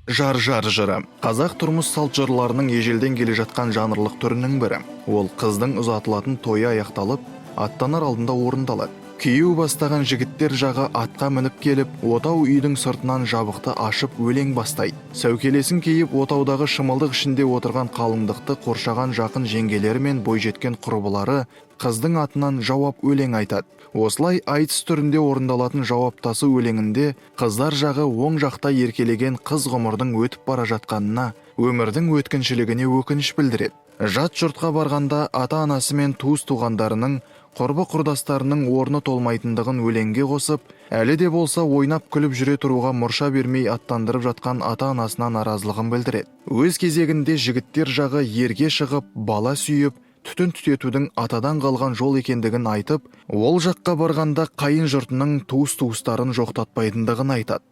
Жар жыры. Қазақ тұрмыс салт жырларының ежелден келе жатқан жанрлық түрінің бірі. Ол қыздың ұзатылатын тойы аяқталып, аттанар алдында орындалады. Күйеу бастаған жігіттер жағы атқа мініп келіп, отау үйдің сыртынан жабықты ашып өлең бастайды. Сәукелесін киіп, отаудағы шымылдық ішінде отырған қалыңдықты қоршаған жақын жеңгелері мен бойжеткен құрбылары қыздың атынан жауап өлең айтады. Осылай айтыс түрінде орындалатын жауаптасы өлеңінде қыздар жағы оң жақта еркелеген қыз ғұмырдың өтіп бара жатқанына, өмірдің өткіншілігіне өкініш білдіреді. Жат жұртқа барғанда ата-анасы мен туыс-туғандарының, құрбы-құрдастарының орны толмайтындығын өлеңге қосып, әлі де болса ойнап күліп жүре тұруға мұрша бермей аттандырып жатқан ата-анасына наразылығын білдіреді. Өз кезегінде жігіттер жағы ерге шығып, бала сүйіп, түтін түтетудің атадан қалған жол екендігін айтып, ол жаққа барғанда қайын жұртының туыс-туыстарын жоқтатпайтындығын айтады.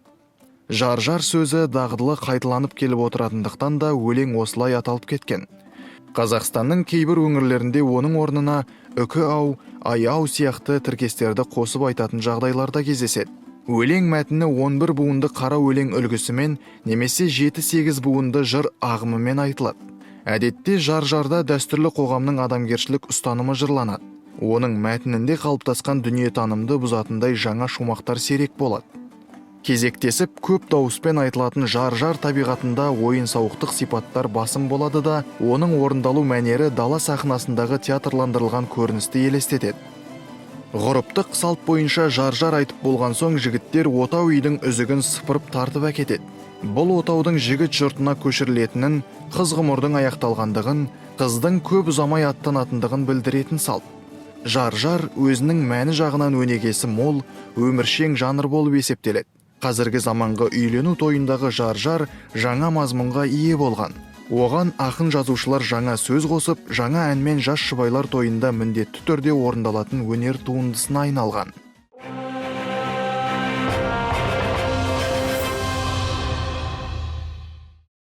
Жар сөзі дағдылы қайталанып келіп отыратындықтан да өлең осылай аталып кеткен. Қазақстанның кейбір өңірлерінде оның орнына үкі-ау, ай-ау сияқты тіркестерді қосып айтатын жағдайларда кездеседі. Өлең мәтіні 11 буынды қара өлең үлгісімен немесе 7-8 буынды жыр ағымымен айтылады. Әдетте жар-жарда дәстүрлі қоғамның адамгершілік ұстанымы жырланады. Оның мәтінінде қалыптасқан дүниетанымды бұзатындай жаңа шумақтар сирек болады. Кезектесіп көп дауыспен айтылатын жар табиғатында ойын-сауықтық сипаттар басым болады да, оның орындалу мәнері дала сахнасындағы театрландырылған көріністі елестетеді. Ғұрыптық салт бойынша жар айтып болған соң жігіттер отау үйдің үзігін сыпырып тартып әкетеді. Бұл отаудың жігіт жұртына көшірілетінін, қыз ғұмырдың аяқталғандығын, қыздың көп ұзамай аттанатындығын білдіретін салт. Жар өзінің мәні жағынан өнегесі мол, өміршең жанр болып есептеледі. Қазіргі заманғы үйлену тойындағы жар жаңа мазмұнға ие болған. Оған ақын жазушылар жаңа сөз қосып, жаңа әнмен жас жұбайлар тойында міндетті түрде орындалатын өнер туындысына айналған.